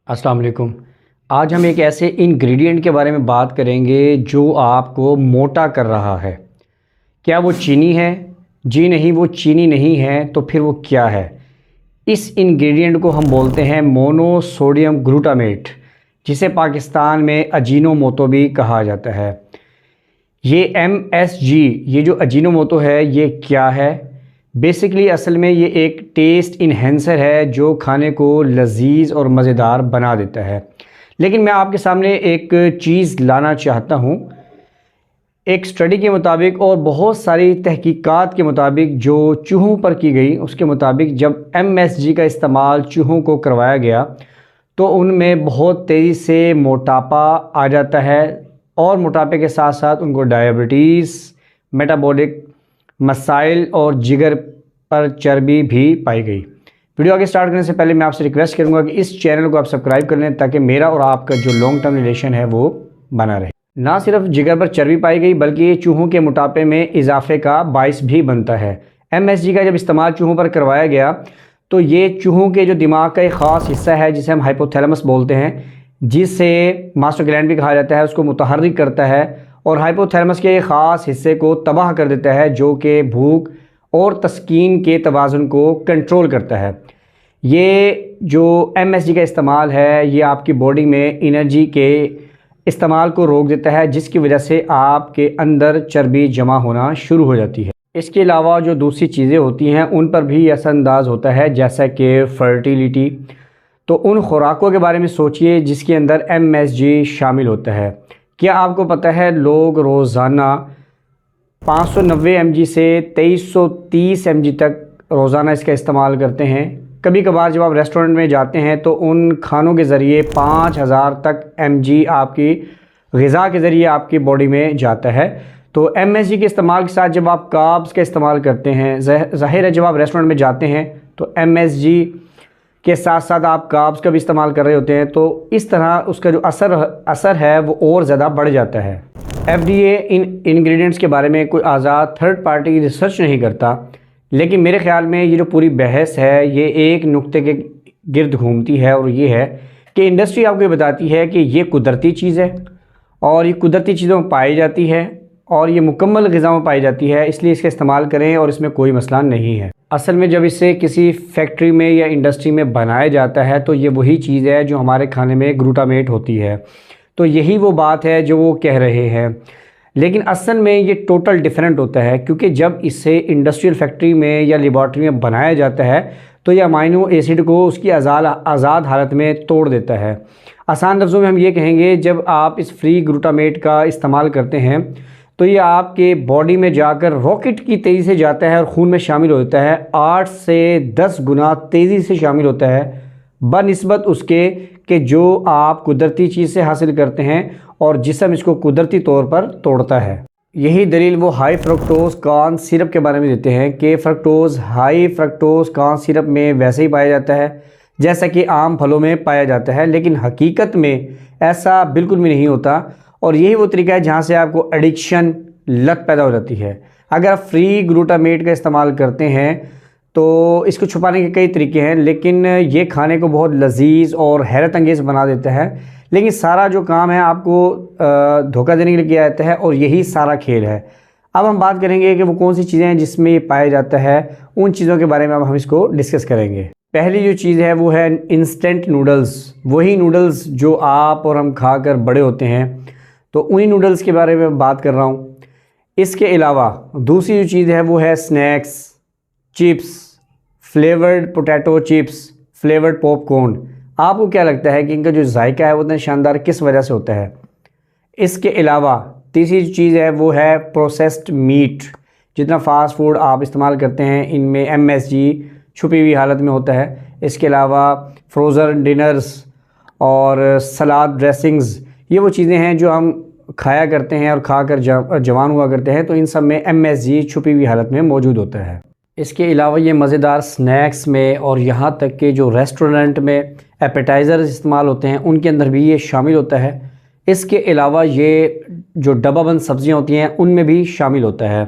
अस्सलाम वालेकुम। आज हम एक ऐसे इंग्रेडिएंट के बारे में बात करेंगे जो आपको मोटा कर रहा है। क्या वो चीनी है? जी नहीं, वो चीनी नहीं है। तो फिर वो क्या है? इस इंग्रेडिएंट को हम बोलते हैं मोनोसोडियम ग्लूटामेट, जिसे पाकिस्तान में अजीनोमोटो भी कहा जाता है। ये MSG, ये जो अजीनोमोटो है, ये क्या है? बेसिकली असल में ये एक टेस्ट इन्हेंसर है जो खाने को लजीज और मज़ेदार बना देता है। लेकिन मैं आपके सामने एक चीज़ लाना चाहता हूँ। एक स्टडी के मुताबिक और बहुत सारी तहकीकात के मुताबिक जो चूहों पर की गई, उसके मुताबिक जब MSG का इस्तेमाल चूहों को करवाया गया तो उनमें बहुत तेज़ी से मोटापा आ जाता है और मोटापे के साथ साथ उनको डायबिटीज़, मेटाबॉलिक मसाइल और जिगर पर चर्बी भी पाई गई। वीडियो आगे स्टार्ट करने से पहले मैं आपसे रिक्वेस्ट करूंगा कि इस चैनल को आप सब्सक्राइब कर लें ताकि मेरा और आपका जो लॉन्ग टर्म रिलेशन है वो बना रहे। ना सिर्फ जिगर पर चर्बी पाई गई बल्कि ये चूहों के मोटापे में इजाफे का बाइस भी बनता है। MSG का जब इस्तेमाल चूहों पर करवाया गया तो ये चूहों के जो दिमाग का एक ख़ास हिस्सा है जिसे हम हाइपोथैलेमस बोलते हैं, जिसे मास्टर ग्लैंड भी कहा जाता है, उसको मुतहर्रिक करता है और हाइपोथैलेमस के ख़ास हिस्से को तबाह कर देता है जो कि भूख और तस्कीन के तवाज़ुन को कंट्रोल करता है। ये जो MSG का इस्तेमाल है ये आपकी बॉडी में एनर्जी के इस्तेमाल को रोक देता है, जिसकी वजह से आपके अंदर चर्बी जमा होना शुरू हो जाती है। इसके अलावा जो दूसरी चीज़ें होती हैं उन पर भी असरअंदाज होता है, जैसा कि फर्टिलिटी। तो उन खुराकों के बारे में सोचिए जिसके अंदर MSG शामिल होता है। क्या आपको पता है लोग रोज़ाना 590 mg से 2330 mg तक रोज़ाना इसका इस्तेमाल करते हैं। कभी कभार जब आप रेस्टोरेंट में जाते हैं तो उन खानों के ज़रिए 5000 तक mg आपकी ग़िज़ा के ज़रिए आपकी बॉडी में जाता है। तो MSG के इस्तेमाल के साथ जब आप कार्ब्स का इस्तेमाल करते हैं, ज़ाहिर है जब आप रेस्टोरेंट में जाते हैं तो MSG के साथ साथ आप कार्ब्स का भी इस्तेमाल कर रहे होते हैं, तो इस तरह उसका जो असर है वो और ज़्यादा बढ़ जाता है। FDA इन इंग्रेडिएंट्स के बारे में कोई आज़ाद थर्ड पार्टी रिसर्च नहीं करता, लेकिन मेरे ख़्याल में ये जो पूरी बहस है ये एक नुक्ते के गिर्द घूमती है और ये है कि इंडस्ट्री आपको ये बताती है कि ये कुदरती चीज़ है और ये कुदरती चीज़ों में पाई जाती है और ये मुकम्मल ग़िज़ा में पाई जाती है, इसलिए इसका इस्तेमाल करें और इसमें कोई मसला नहीं है। असल में जब इसे किसी फैक्ट्री में या इंडस्ट्री में बनाया जाता है तो ये वही चीज़ है जो हमारे खाने में ग्लूटामेट होती है। तो यही वो बात है जो वो कह रहे हैं, लेकिन असल में ये टोटल डिफरेंट होता है, क्योंकि जब इसे इंडस्ट्रियल फैक्ट्री में या लेबॉर्ट्री में बनाया जाता है तो ये अमाइनो एसिड को उसकी आज़ाद हालत में तोड़ देता है। आसान लफ्ज़ों में हम ये कहेंगे, जब आप इस फ्री ग्लूटामेट का इस्तेमाल करते हैं तो ये आपके बॉडी में जाकर रॉकेट की तेज़ी से जाता है और खून में शामिल हो जाता है। 8 से 10 गुना तेज़ी से शामिल होता है बनिस्बत उसके कि जो आप कुदरती चीज़ से हासिल करते हैं और जिस्म इसको कुदरती तौर पर तोड़ता है। यही दलील वो हाई फ्रक्टोज़ कॉर्न सिरप के बारे में देते हैं कि हाई फ्रक्टोज़ कॉर्न सिरप में वैसे ही पाया जाता है जैसा कि आम फलों में पाया जाता है, लेकिन हकीकत में ऐसा बिल्कुल भी नहीं होता। और यही वो तरीका है जहाँ से आपको एडिक्शन, लत पैदा हो जाती है। अगर आप फ्री ग्लूटामेट का इस्तेमाल करते हैं तो इसको छुपाने के कई तरीके हैं, लेकिन ये खाने को बहुत लजीज और हैरत अंगेज़ बना देता है। लेकिन सारा जो काम है आपको धोखा देने के लिए किया जाता है और यही सारा खेल है। अब हम बात करेंगे कि वो कौन सी चीज़ें हैं जिसमें ये पाया जाता है, उन चीज़ों के बारे में अब हम इसको डिस्कस करेंगे। पहली जो चीज़ है वो है इंस्टेंट नूडल्स। वही नूडल्स जो आप और हम खाकर बड़े होते हैं, तो उन्हीं नूडल्स के बारे में बात कर रहा हूँ। इसके अलावा दूसरी जो चीज़ है वो है snacks, chips, flavoured potato chips, flavoured popcorn. आपको क्या लगता है कि इनका जो जायका है वो इतना शानदार किस वजह से होता है? इसके अलावा तीसरी जो चीज़ है वो है प्रोसेस्ड मीट। जितना फ़ास्ट फूड आप इस्तेमाल करते हैं इनमें MSG छुपी हुई हालत में होता है। इसके अलावा फ्रोज़न डिनर्स और सलाद ड्रेसिंग्स, ये वो चीज़ें हैं जो हम खाया करते हैं और खाकर जवान हुआ करते हैं, तो इन सब में MSG छुपी हुई हालत में मौजूद होता है। इसके अलावा ये मज़ेदार स्नैक्स में और यहाँ तक कि जो रेस्टोरेंट में एपेटाइज़र्स इस्तेमाल होते हैं उनके अंदर भी ये शामिल होता है। इसके अलावा ये जो डब्बा बंद सब्ज़ियाँ होती हैं उनमें भी शामिल होता है।